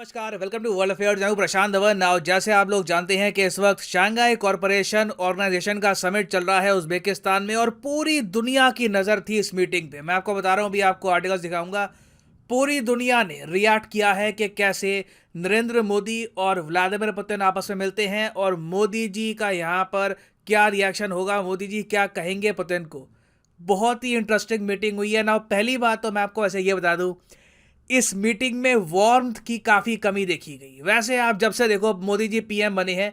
नमस्कार, welcome to world affairs. मैं हूं प्रशांत धवन। नाउ जैसे आप लोग जानते हैं कि इस वक्त शंघाई कॉरपोरेशन ऑर्गेनाइजेशन का समिट चल रहा है उज्बेकिस्तान में और पूरी दुनिया की नज़र थी इस मीटिंग पे। मैं आपको बता रहा हूं, अभी आपको आर्टिकल्स दिखाऊंगा। पूरी दुनिया ने रिएक्ट किया है कि कैसे नरेंद्र मोदी और व्लादिमीर पुतिन आपस में मिलते हैं और मोदी जी का यहाँ पर क्या रिएक्शन होगा, मोदी जी क्या कहेंगे पुतिन को। बहुत ही इंटरेस्टिंग मीटिंग हुई है ना। पहली बात तो मैं आपको ऐसे ये बता दूं, इस मीटिंग में वार्मथ की काफ़ी कमी देखी गई। वैसे आप जब से देखो मोदी जी पीएम बने हैं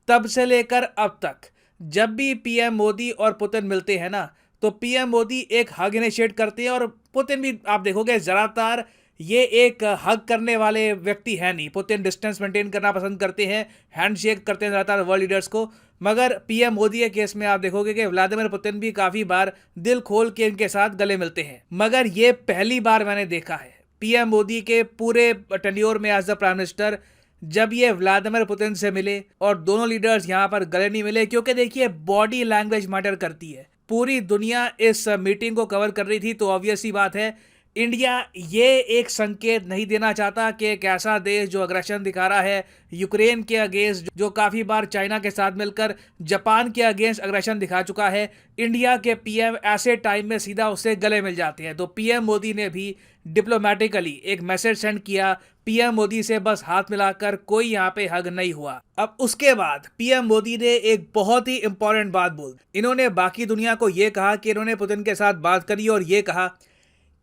तब से लेकर अब तक जब भी पीएम मोदी और पुतिन मिलते हैं ना, तो पीएम मोदी एक हग इनिशिएट करते हैं और पुतिन भी आप देखोगे ज़्यादातर ये एक हग करने वाले व्यक्ति है नहीं। पुतिन डिस्टेंस मेंटेन करना पसंद करते हैं, हैंडशेक करते हैं ज़्यादातर वर्ल्ड लीडर्स को। मगर पीएम मोदी के केस में आप देखोगे कि व्लादिमीर पुतिन भी काफ़ी बार दिल खोल के इनके साथ गले मिलते हैं। मगर ये पहली बार मैंने देखा है पीएम मोदी के पूरे टेन्योर में एज द प्राइम मिनिस्टर जब ये व्लादिमीर पुतिन से मिले और दोनों लीडर्स यहाँ पर गले नहीं मिले। क्योंकि देखिए बॉडी लैंग्वेज मैटर करती है। पूरी दुनिया इस मीटिंग को कवर कर रही थी, तो ऑब्वियस सी बात है इंडिया ये एक संकेत नहीं देना चाहता कि एक ऐसा देश जो अग्रेशन दिखा रहा है यूक्रेन के अगेंस्ट, जो काफ़ी बार चाइना के साथ मिलकर जापान के अगेंस्ट अग्रेशन दिखा चुका है, इंडिया के पीएम ऐसे टाइम में सीधा उससे गले मिल जाते हैं। तो पीएम मोदी ने भी डिप्लोमेटिकली एक मैसेज सेंड किया। पीएम मोदी से बस हाथ मिलाकर कोई यहाँ पे हग नहीं हुआ। अब उसके बाद पीएम मोदी ने एक बहुत ही इंपॉर्टेंट बात बोल दी। इन्होंने बाकी दुनिया को ये कहा कि इन्होंने पुतिन के साथ बात करी और ये कहा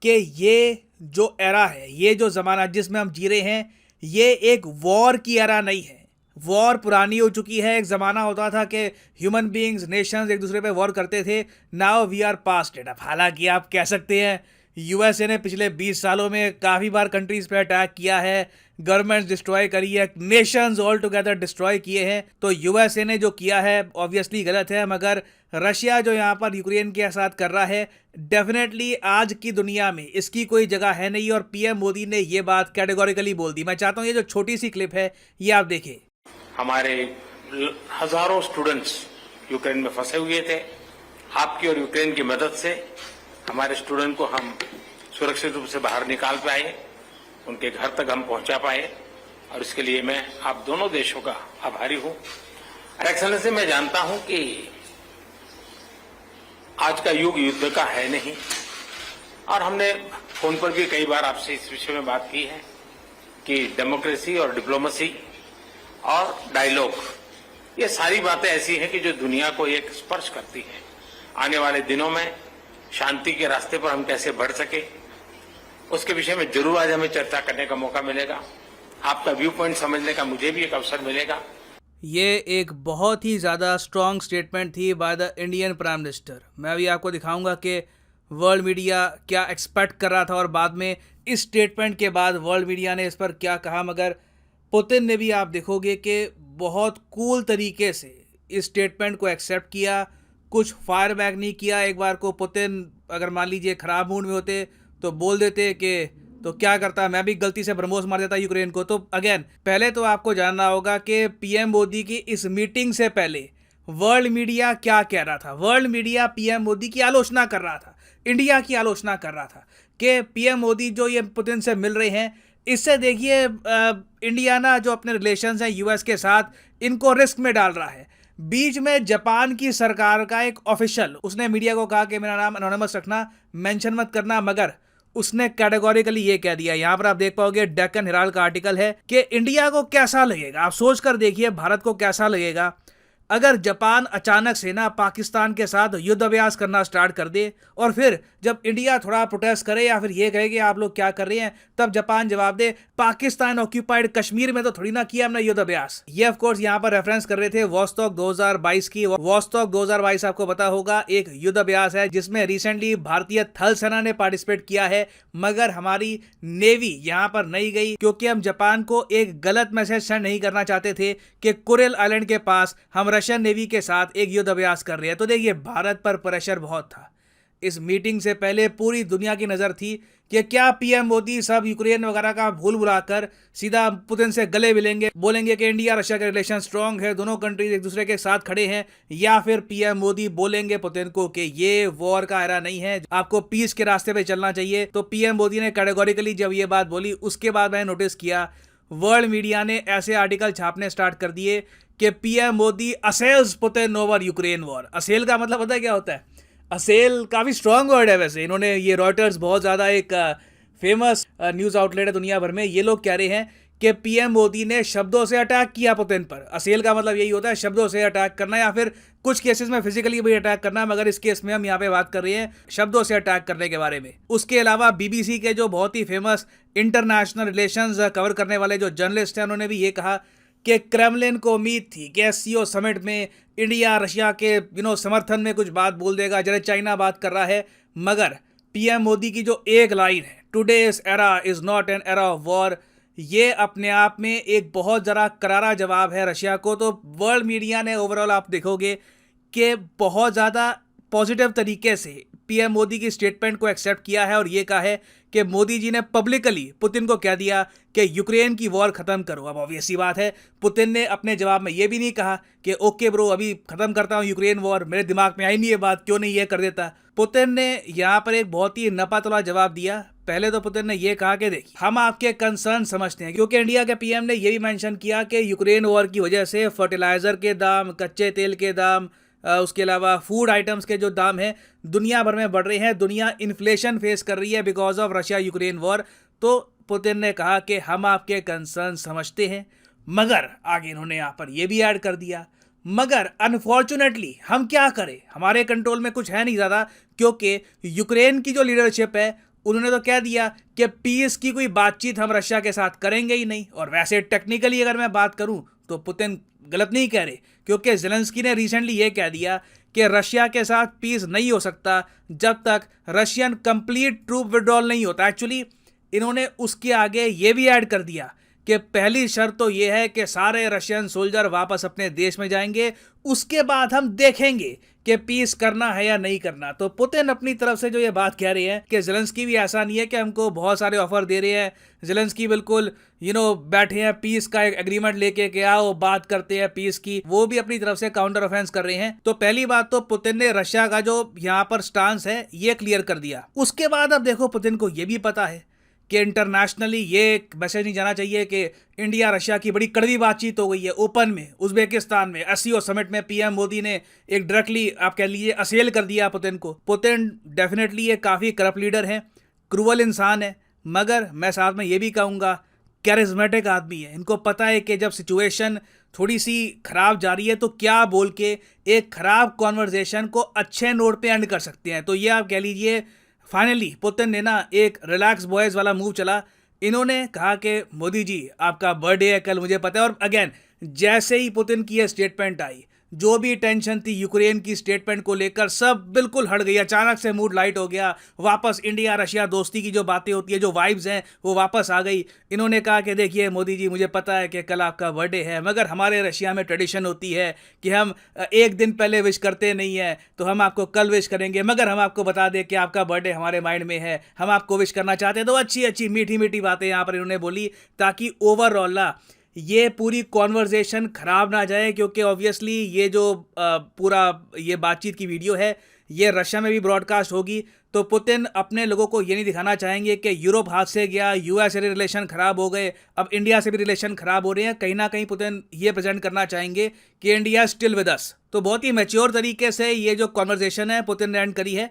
कि ये जो एरा है, ये जो ज़माना जिसमें हम जी रहे हैं, ये एक वॉर की एरा नहीं है। वॉर पुरानी हो चुकी है। एक ज़माना होता था कि ह्यूमन बीइंग्स, नेशंस एक दूसरे पे वॉर करते थे। Now we are past it. अब हालांकि आप कह सकते हैं यूएसए ने पिछले 20 सालों में काफ़ी बार कंट्रीज़ पे अटैक किया है, गवर्नमेंट्स डिस्ट्रॉय करी है, नेशंस ऑल टुगेदर डिस्ट्रॉय किए हैं। तो यूएसए ने जो किया है ऑब्वियसली गलत है। मगर रशिया जो यहाँ पर यूक्रेन के साथ कर रहा है, डेफिनेटली आज की दुनिया में इसकी कोई जगह है नहीं। और पीएम मोदी ने ये बात कैटेगोरिकली बोल दी। मैं चाहता हूँ ये जो छोटी सी क्लिप है ये आप देखें। हमारे हजारों स्टूडेंट्स यूक्रेन में फंसे हुए थे। आपकी और यूक्रेन की मदद से हमारे स्टूडेंट को हम सुरक्षित रूप से बाहर निकाल पाए, उनके घर तक हम पहुंचा पाए, और इसके लिए मैं आप दोनों देशों का आभारी हूं। एक्सेलेंसी, मैं जानता हूं कि आज का युग युद्ध का है नहीं, और हमने फोन पर भी कई बार आपसे इस विषय में बात की है कि डेमोक्रेसी और डिप्लोमेसी और डायलॉग, ये सारी बातें ऐसी हैं कि जो दुनिया को एक स्पर्श करती है। आने वाले दिनों में शांति के रास्ते पर हम कैसे बढ़ सके, उसके विषय में जरूर आज हमें चर्चा करने का मौका मिलेगा। आपका व्यू पॉइंट समझने का मुझे भी एक अवसर मिलेगा। ये एक बहुत ही ज़्यादा स्ट्रॉन्ग स्टेटमेंट थी by the Indian prime minister. मैं अभी आपको दिखाऊंगा कि वर्ल्ड मीडिया क्या एक्सपेक्ट कर रहा था और बाद में इस स्टेटमेंट के बाद वर्ल्ड मीडिया ने इस पर क्या कहा। मगर पुतिन ने भी आप देखोगे कि बहुत कूल तरीके से इस स्टेटमेंट को एक्सेप्ट किया, कुछ फायर बैक नहीं किया। एक बार को पुतिन अगर मान लीजिए ख़राब मूड में होते तो बोल देते कि तो क्या करता, मैं भी गलती से ब्रह्मोस मार देता यूक्रेन को। तो अगेन पहले तो आपको जानना होगा कि पीएम मोदी की इस मीटिंग से पहले वर्ल्ड मीडिया क्या कह रहा था। वर्ल्ड मीडिया पीएम मोदी की आलोचना कर रहा था, इंडिया की आलोचना कर रहा था कि पीएम मोदी जो ये पुतिन से मिल रहे हैं, इससे देखिए इंडिया ना जो अपने रिलेशंस हैं यूएस के साथ, इनको रिस्क में डाल रहा है। बीच में जापान की सरकार का एक ऑफिशियल उसने मीडिया को कहा कि मेरा नाम एनोनिमस रखना, मेंशन मत करना, मगर उसने कैटेगोरिकली ये कह दिया। यहां पर आप देख पाओगे डेक्कन हेराल्ड का आर्टिकल है कि इंडिया को कैसा लगेगा, आप सोच कर देखिए भारत को कैसा लगेगा अगर जापान अचानक से ना पाकिस्तान के साथ युद्ध अभ्यास करना स्टार्ट कर दे, और फिर जब इंडिया थोड़ा प्रोटेस्ट करे या फिर ये कहे कि आप लोग क्या कर रहे हैं, तब जापान जवाब दे पाकिस्तान ऑक्यूपाइड कश्मीर में तो थोड़ी ना किया हमने युद्ध अभ्यास। ये ऑफ कोर्स यहाँ पर रेफरेंस कर रहे थे वॉस्टॉक 2022 की। वॉस्टॉक 2022 आपको पता होगा एक युद्ध अभ्यास है जिसमें रिसेंटली भारतीय थल सेना ने पार्टिसिपेट किया है। मगर हमारी नेवी यहाँ पर नहीं गई क्योंकि हम जापान को एक गलत मैसेज सेंड नहीं करना चाहते थे कि कुरिल आइलैंड के पास हम रशियन नेवी के साथ एक युद्ध अभ्यास कर रहे हैं। तो देखिए भारत पर प्रेशर बहुत था। इस मीटिंग से पहले पूरी दुनिया की नज़र थी कि क्या पीएम मोदी सब यूक्रेन वगैरह का भूल भुलाकर सीधा पुतिन से गले मिलेंगे, बोलेंगे कि इंडिया रशिया के रिलेशन स्ट्रांग है, दोनों कंट्रीज एक दूसरे के साथ खड़े हैं, या फिर पीएम मोदी बोलेंगे पुतिन को कि ये वॉर का एरा नहीं है, आपको पीस के रास्ते पे चलना चाहिए। तो पीएम मोदी ने कैटेगोरिकली जब ये बात बोली, उसके बाद मैंने नोटिस किया वर्ल्ड मीडिया ने ऐसे आर्टिकल छापने स्टार्ट कर दिए कि PM Modi assails Putin over Ukraine war. Assail का मतलब पता है क्या होता है? असेल काफ़ी स्ट्रांग वर्ड है वैसे। इन्होंने ये रॉयटर्स बहुत ज़्यादा एक फेमस न्यूज़ आउटलेट है दुनिया भर में, ये लोग कह रहे हैं कि पीएम मोदी ने शब्दों से अटैक किया पुतिन पर। असेल का मतलब यही होता है, शब्दों से अटैक करना या फिर कुछ केसेस में फिजिकली भी अटैक करना, मगर इस केस में हम यहाँ पे बात कर रहे हैं शब्दों से अटैक करने के बारे में। उसके अलावा बीबीसी के जो बहुत ही फेमस इंटरनेशनल रिलेशंस कवर करने वाले जो जर्नलिस्ट हैं, उन्होंने भी ये कहा कि क्रेमलिन को उम्मीद थी कि एससीओ समिट में इंडिया रशिया के समर्थन में कुछ बात बोल देगा, जैसे चाइना बात कर रहा है। मगर पीएम मोदी की जो एक लाइन है, today's era is not an era of war, ये अपने आप में एक बहुत ज़रा करारा जवाब है रशिया को। तो वर्ल्ड मीडिया ने ओवरऑल आप देखोगे कि बहुत ज़्यादा पॉजिटिव तरीके से पीएम मोदी की स्टेटमेंट को एक्सेप्ट किया है और ये कहा है कि मोदी जी ने पब्लिकली पुतिन को कह दिया कि यूक्रेन की वॉर ख़त्म करो। अब ऑब्वियस सी बात है, पुतिन ने अपने जवाब में ये भी नहीं कहा कि ओके ब्रो अभी ख़त्म करता हूँ यूक्रेन वॉर, मेरे दिमाग में आई नहीं ये बात, क्यों नहीं ये कर देता। पुतिन ने यहाँ पर एक बहुत ही नपातुला जवाब दिया। पहले तो पुतिन ने ये कहा कि देखिए हम आपके कंसर्न समझते हैं, क्योंकि इंडिया के पीएम ने ये भी मेंशन किया कि यूक्रेन वॉर की वजह से फर्टिलाइज़र के दाम, कच्चे तेल के दाम, उसके अलावा फूड आइटम्स के जो दाम हैं दुनिया भर में बढ़ रहे हैं। दुनिया इन्फ्लेशन फेस कर रही है because of Russia Ukraine war. तो पुतिन ने कहा कि हम आपके कंसर्न समझते हैं, मगर आगे इन्होंने यहाँ पर ये भी ऐड कर दिया, मगर अनफॉर्चुनेटली हम क्या करें, हमारे कंट्रोल में कुछ है नहीं ज़्यादा, क्योंकि यूक्रेन की जो लीडरशिप है उन्होंने तो कह दिया कि पीस की कोई बातचीत हम रशिया के साथ करेंगे ही नहीं। और वैसे टेक्निकली अगर मैं बात करूं तो पुतिन गलत नहीं कह रहे, क्योंकि ज़ेलेंस्की ने रिसेंटली ये कह दिया कि रशिया के साथ पीस नहीं हो सकता जब तक रशियन कंप्लीट ट्रूप विड्रॉल नहीं होता। एक्चुअली इन्होंने उसके आगे ये भी ऐड कर दिया कि पहली शर्त तो ये है कि सारे रशियन सोल्जर वापस अपने देश में जाएंगे, उसके बाद हम देखेंगे कि पीस करना है या नहीं करना। तो पुतिन अपनी तरफ से जो ये बात कह रहे हैं कि ज़ेलेंस्की भी ऐसा नहीं है कि हमको बहुत सारे ऑफर दे रहे हैं, ज़ेलेंस्की बिल्कुल बैठे हैं पीस का एक एग्रीमेंट लेके कि आओ बात करते हैं पीस की, वो भी अपनी तरफ से काउंटर ऑफेंस कर रहे हैं। तो पहली बात तो पुतिन ने रशिया का जो यहाँ पर स्टांस है ये क्लियर कर दिया। उसके बाद अब देखो पुतिन को ये भी पता है कि इंटरनेशनली ये एक मैसेज नहीं जाना चाहिए कि इंडिया रशिया की बड़ी कड़वी बातचीत हो गई है ओपन में। उज्बेकिस्तान में एससीओ समिट में पीएम मोदी ने एक डायरेक्टली आप कह लीजिए असेल कर दिया पुतिन को। पुतिन डेफिनेटली ये काफ़ी करप्ट लीडर है, क्रूअल इंसान है, मगर मैं साथ में ये भी कहूँगा कैरिज्मेटिक आदमी है। इनको पता है कि जब सिचुएशन थोड़ी सी ख़राब जा रही है तो क्या बोल के एक ख़राब कॉन्वर्जेशन को अच्छे नोट पे एंड कर सकते हैं। तो ये आप कह लीजिए फाइनली पुतिन ने ना एक रिलैक्स बॉयज़ वाला मूव चला। इन्होंने कहा कि मोदी जी आपका बर्थडे है कल, मुझे पता है। और अगेन जैसे ही पुतिन की ये स्टेटमेंट आई, जो भी टेंशन थी यूक्रेन की स्टेटमेंट को लेकर सब बिल्कुल हट गई। अचानक से मूड लाइट हो गया, वापस इंडिया रशिया दोस्ती की जो बातें होती है, जो वाइब्स हैं वो वापस आ गई। इन्होंने कहा कि देखिए मोदी जी मुझे पता है कि कल आपका बर्थडे है, मगर हमारे रशिया में ट्रेडिशन होती है कि हम एक दिन पहले विश करते नहीं हैं, तो हम आपको कल विश करेंगे। मगर हम आपको बता दें कि आपका बर्थडे हमारे माइंड में है, हम आपको विश करना चाहते हैं। तो अच्छी अच्छी मीठी मीठी बातें यहाँ पर इन्होंने बोली ताकि ओवरऑल ये पूरी कॉन्वर्जेशन ख़राब ना जाए, क्योंकि ऑब्वियसली ये जो पूरा ये बातचीत की वीडियो है ये रशिया में भी ब्रॉडकास्ट होगी। तो पुतिन अपने लोगों को ये नहीं दिखाना चाहेंगे कि यूरोप हाथ से गया, यूएस से रिलेशन ख़राब हो गए, अब इंडिया से भी रिलेशन ख़राब हो रहे हैं। कहीं ना कहीं पुतिन ये प्रेजेंट करना चाहेंगे कि इंडिया स्टिल विद अस। तो बहुत ही मैच्योर तरीके से ये जो कॉन्वर्जेशन है पुतिन ने एंड करी है।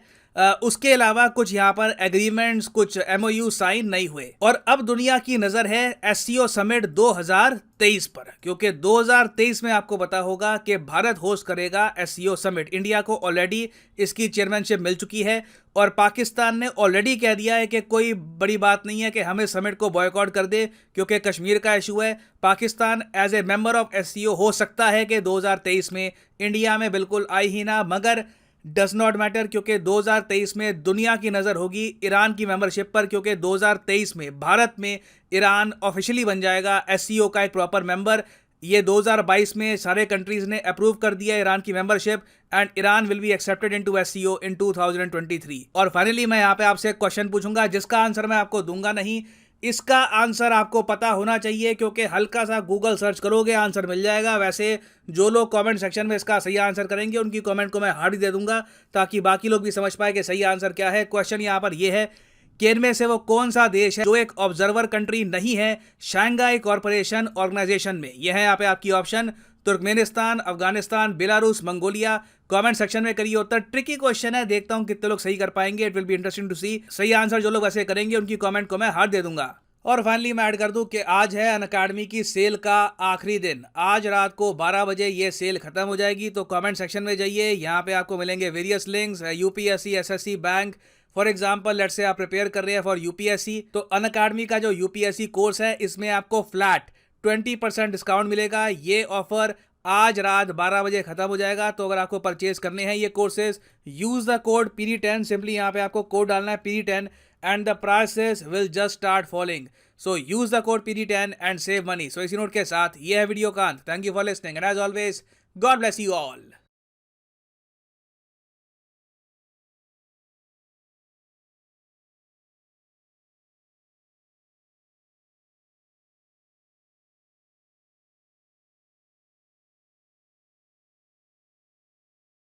उसके अलावा कुछ यहाँ पर एग्रीमेंट्स, कुछ एमओयू साइन नहीं हुए। और अब दुनिया की नज़र है एससीओ समिट 2023 पर, क्योंकि 2023 में आपको पता होगा कि भारत होस्ट करेगा एससीओ समिट। इंडिया को ऑलरेडी इसकी चेयरमैनशिप मिल चुकी है और पाकिस्तान ने ऑलरेडी कह दिया है कि कोई बड़ी बात नहीं है कि हमें समिट को बॉयकॉट कर दे, क्योंकि कश्मीर का इशू है। Pakistan as a member of SCO हो सकता है कि 2023 में इंडिया में बिल्कुल आए ही ना, मगर डज नॉट मैटर, क्योंकि 2023 में दुनिया की नज़र होगी ईरान की मेंबरशिप पर, क्योंकि 2023 में भारत में ईरान ऑफिशियली बन जाएगा एससीओ का एक प्रॉपर मेंबर। ये 2022 में सारे कंट्रीज़ ने अप्रूव कर दिया ईरान की membership and Iran will be accepted into SCO in 2023। और फाइनली मैं यहाँ पे आपसे एक क्वेश्चन पूछूंगा जिसका आंसर मैं आपको दूंगा नहीं, इसका आंसर आपको पता होना चाहिए, क्योंकि हल्का सा गूगल सर्च करोगे आंसर मिल जाएगा। वैसे जो लोग कमेंट सेक्शन में इसका सही आंसर करेंगे उनकी कमेंट को मैं हार्ड दे दूंगा ताकि बाकी लोग भी समझ पाए कि सही आंसर क्या है। क्वेश्चन यहाँ पर यह है कि इनमें से वो कौन सा देश है जो एक ऑब्जर्वर कंट्री नहीं है शंघाई कॉरपोरेशन ऑर्गेनाइजेशन में। यह है यहाँ पे आपकी option Turkmenistan, Afghanistan, Belarus, Mongolia. Comment section में करिए उत्तर। ट्रिकी क्वेश्चन है, देखता हूं कितने लोग सही कर पाएंगे। It will be interesting to see. सही आंसर जो लोग ऐसे करेंगे उनकी कमेंट को मैं हार्ट दे दूंगा। और फाइनली मैं ऐड कर दूं कि आज है अनअकैडमी की सेल का आखिरी दिन। आज रात को 12 बजे ये सेल खत्म हो जाएगी। तो कमेंट सेक्शन में जाइए, यहाँ पे आपको मिलेंगे various links, UPSC, SSC, bank. For example let's say आप प्रिपेयर कर रहे हैं फॉर यूपीएससी, तो अनअकैडमी का जो यूपीएससी कोर्स है इसमें आपको फ्लैट 20% डिस्काउंट मिलेगा। ये ऑफर आज रात 12 बजे खत्म हो जाएगा। तो अगर आपको परचेज करने हैं ये courses, use the code PD10। Simply यहाँ पे आपको कोड डालना है PD10 and the prices will just start falling. So use the code PD10 and save money. So इसी नोट के साथ ये है वीडियो का अंत। Thank you for listening and as always, God bless you all.